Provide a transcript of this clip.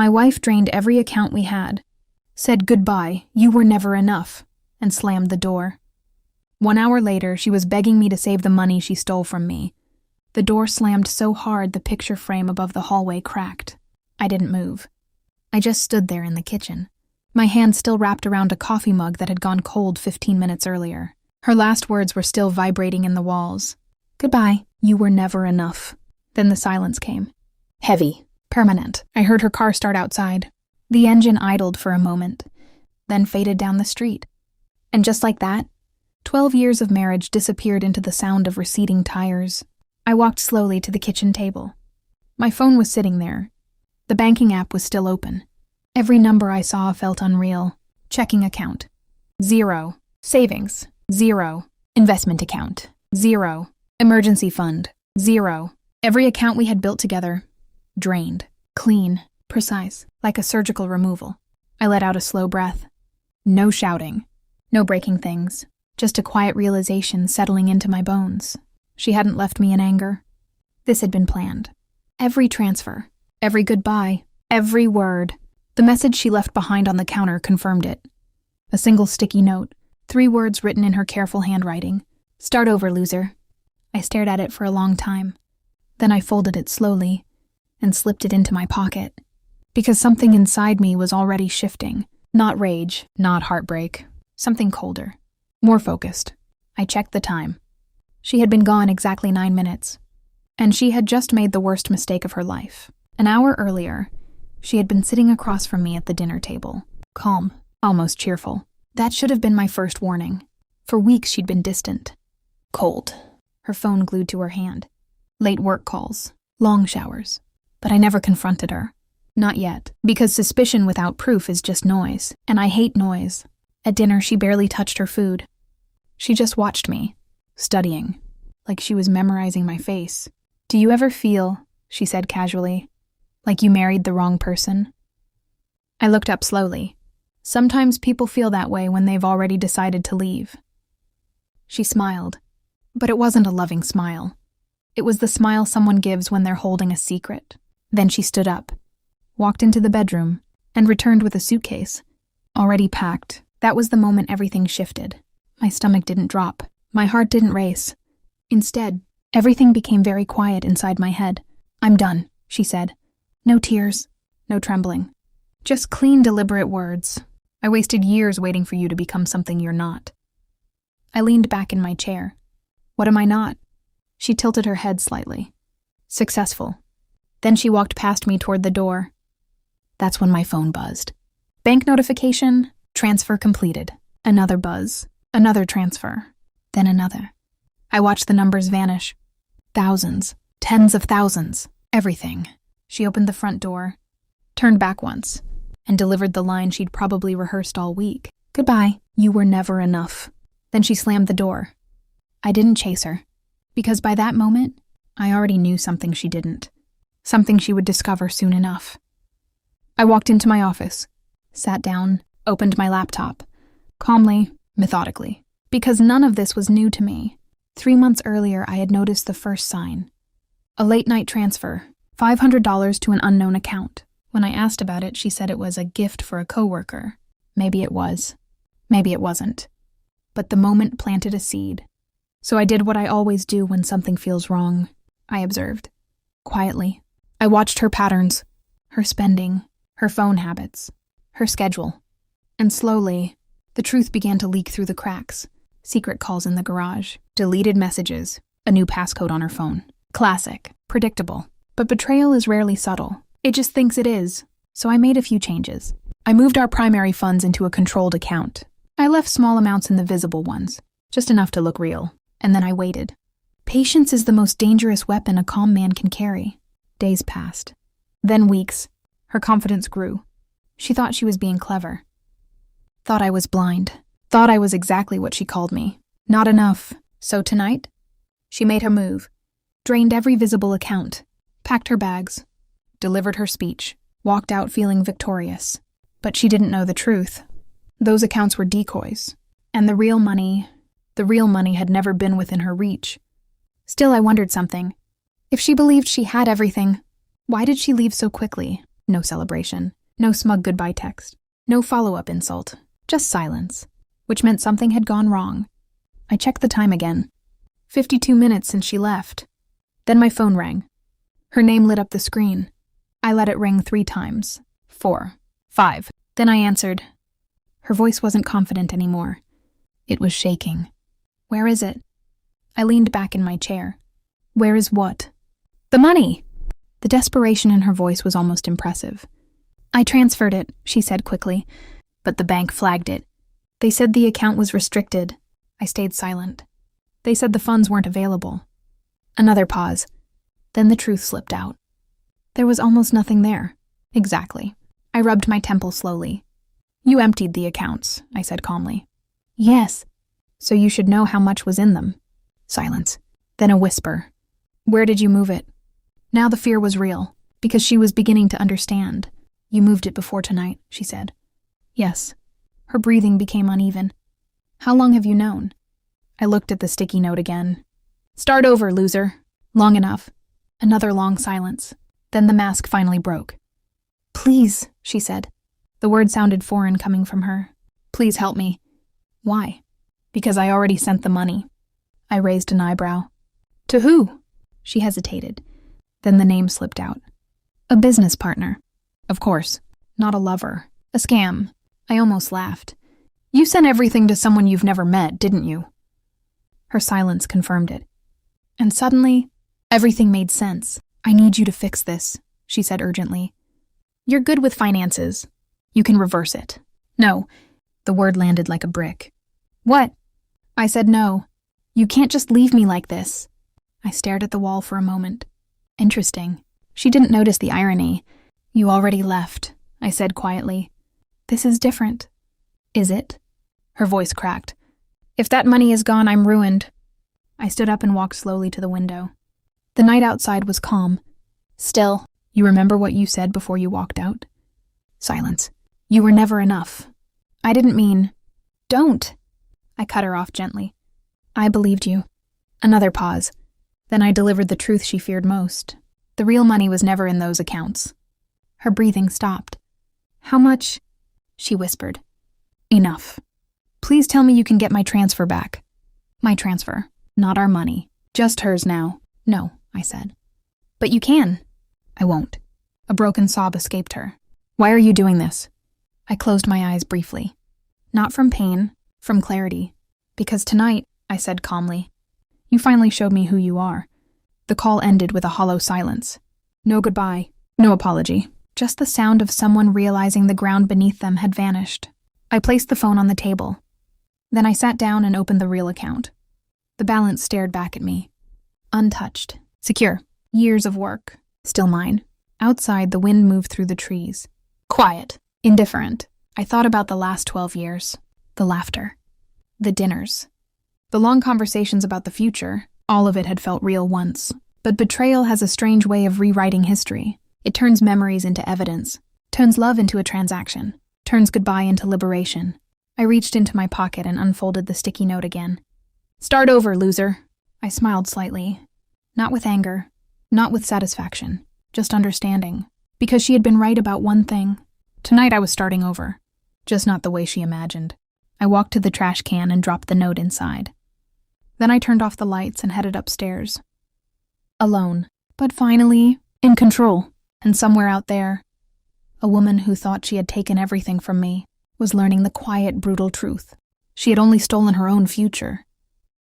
My wife drained every account we had, said goodbye, you were never enough, and slammed the door. 1 hour later, she was begging me to save the money she stole from me. The door slammed so hard the picture frame above the hallway cracked. I didn't move. I just stood there in the kitchen, my hand still wrapped around a coffee mug that had gone cold 15 minutes earlier. Her last words were still vibrating in the walls. Goodbye, you were never enough. Then the silence came. Heavy, permanent. I heard her car start outside. The engine idled for a moment, then faded down the street. And just like that, 12 years of marriage disappeared into the sound of receding tires. I walked slowly to the kitchen table. My phone was sitting there. The banking app was still open. Every number I saw felt unreal. Checking account. 0. Savings. 0. Investment account. 0. Emergency fund. 0. Every account we had built together. Drained. Clean. Precise. Like a surgical removal. I let out a slow breath. No shouting. No breaking things. Just a quiet realization settling into my bones. She hadn't left me in anger. This had been planned. Every transfer. Every goodbye. Every word. The message she left behind on the counter confirmed it. A single sticky note. 3 words written in her careful handwriting. Start over, loser. I stared at it for a long time. Then I folded it slowly and slipped it into my pocket. Because something inside me was already shifting. Not rage, not heartbreak. Something colder. More focused. I checked the time. She had been gone exactly 9 minutes. And she had just made the worst mistake of her life. An hour earlier, she had been sitting across from me at the dinner table. Calm, almost cheerful. That should have been my first warning. For weeks she'd been distant. Cold. Her phone glued to her hand. Late work calls. Long showers. But I never confronted her. Not yet. Because suspicion without proof is just noise. And I hate noise. At dinner, she barely touched her food. She just watched me. Studying. Like she was memorizing my face. Do you ever feel, she said casually, like you married the wrong person? I looked up slowly. Sometimes people feel that way when they've already decided to leave. She smiled, but it wasn't a loving smile. It was the smile someone gives when they're holding a secret. Then she stood up, walked into the bedroom, and returned with a suitcase. Already packed. That was the moment everything shifted. My stomach didn't drop. My heart didn't race. Instead, everything became very quiet inside my head. I'm done, she said. No tears, no trembling. Just clean, deliberate words. I wasted years waiting for you to become something you're not. I leaned back in my chair. What am I not? She tilted her head slightly. Successful. Then she walked past me toward the door. That's when my phone buzzed. Bank notification, transfer completed. Another buzz, another transfer, then another. I watched the numbers vanish. Thousands, tens of thousands, everything. She opened the front door, turned back once, and delivered the line she'd probably rehearsed all week. Goodbye, you were never enough. Then she slammed the door. I didn't chase her, because by that moment, I already knew something she didn't. Something she would discover soon enough. I walked into my office, sat down, opened my laptop, calmly, methodically, because none of this was new to me. 3 months earlier, I had noticed the first sign. A late-night transfer, $500 to an unknown account. When I asked about it, she said it was a gift for a coworker. Maybe it was. Maybe it wasn't. But the moment planted a seed. So I did what I always do when something feels wrong. I observed. Quietly. I watched her patterns, her spending, her phone habits, her schedule. And slowly, the truth began to leak through the cracks. Secret calls in the garage, deleted messages, a new passcode on her phone. Classic, predictable. But betrayal is rarely subtle. It just thinks it is. So I made a few changes. I moved our primary funds into a controlled account. I left small amounts in the visible ones, just enough to look real. And then I waited. Patience is the most dangerous weapon a calm man can carry. Days passed. Then weeks. Her confidence grew. She thought she was being clever. Thought I was blind. Thought I was exactly what she called me. Not enough. So tonight, she made her move. Drained every visible account. Packed her bags. Delivered her speech. Walked out feeling victorious. But she didn't know the truth. Those accounts were decoys. And the real money had never been within her reach. Still, I wondered something. If she believed she had everything, why did she leave so quickly? No celebration. No smug goodbye text. No follow-up insult. Just silence, which meant something had gone wrong. I checked the time again. 52 minutes since she left. Then my phone rang. Her name lit up the screen. I let it ring 3 times. 4. 5. Then I answered. Her voice wasn't confident anymore. It was shaking. Where is it? I leaned back in my chair. Where is what? The money! The desperation in her voice was almost impressive. I transferred it, she said quickly, but the bank flagged it. They said the account was restricted. I stayed silent. They said the funds weren't available. Another pause. Then the truth slipped out. There was almost nothing there. Exactly. I rubbed my temple slowly. You emptied the accounts, I said calmly. Yes. So you should know how much was in them. Silence. Then a whisper. Where did you move it? Now the fear was real, because she was beginning to understand. You moved it before tonight, she said. Yes. Her breathing became uneven. How long have you known? I looked at the sticky note again. Start over, loser. Long enough. Another long silence. Then the mask finally broke. Please, she said. The word sounded foreign coming from her. Please help me. Why? Because I already sent the money. I raised an eyebrow. To who? She hesitated. Then the name slipped out. A business partner. Of course. Not a lover. A scam. I almost laughed. You sent everything to someone you've never met, didn't you? Her silence confirmed it. And suddenly, everything made sense. I need you to fix this, she said urgently. You're good with finances. You can reverse it. No. The word landed like a brick. What? I said no. You can't just leave me like this. I stared at the wall for a moment. Interesting. She didn't notice the irony. You already left, I said quietly. This is different. Is it? Her voice cracked. If that money is gone, I'm ruined. I stood up and walked slowly to the window. The night outside was calm. Still, you remember what you said before you walked out? Silence. You were never enough. I didn't mean... Don't! I cut her off gently. I believed you. Another pause. Then I delivered the truth she feared most. The real money was never in those accounts. Her breathing stopped. How much? She whispered. Enough. Please tell me you can get my transfer back. My transfer, not our money. Just hers now. No, I said. But you can. I won't. A broken sob escaped her. Why are you doing this? I closed my eyes briefly. Not from pain, from clarity. Because tonight, I said calmly, you finally showed me who you are. The call ended with a hollow silence. No goodbye, no apology. Just the sound of someone realizing the ground beneath them had vanished. I placed the phone on the table. Then I sat down and opened the real account. The balance stared back at me. Untouched. Secure. Years of work. Still mine. Outside, the wind moved through the trees. Quiet. Indifferent. I thought about the last 12 years. The laughter. The dinners. The long conversations about the future. All of it had felt real once. But betrayal has a strange way of rewriting history. It turns memories into evidence. Turns love into a transaction. Turns goodbye into liberation. I reached into my pocket and unfolded the sticky note again. Start over, loser. I smiled slightly. Not with anger. Not with satisfaction. Just understanding. Because she had been right about one thing. Tonight I was starting over. Just not the way she imagined. I walked to the trash can and dropped the note inside. Then I turned off the lights and headed upstairs. Alone. But finally, in control. And somewhere out there, a woman who thought she had taken everything from me was learning the quiet, brutal truth. She had only stolen her own future.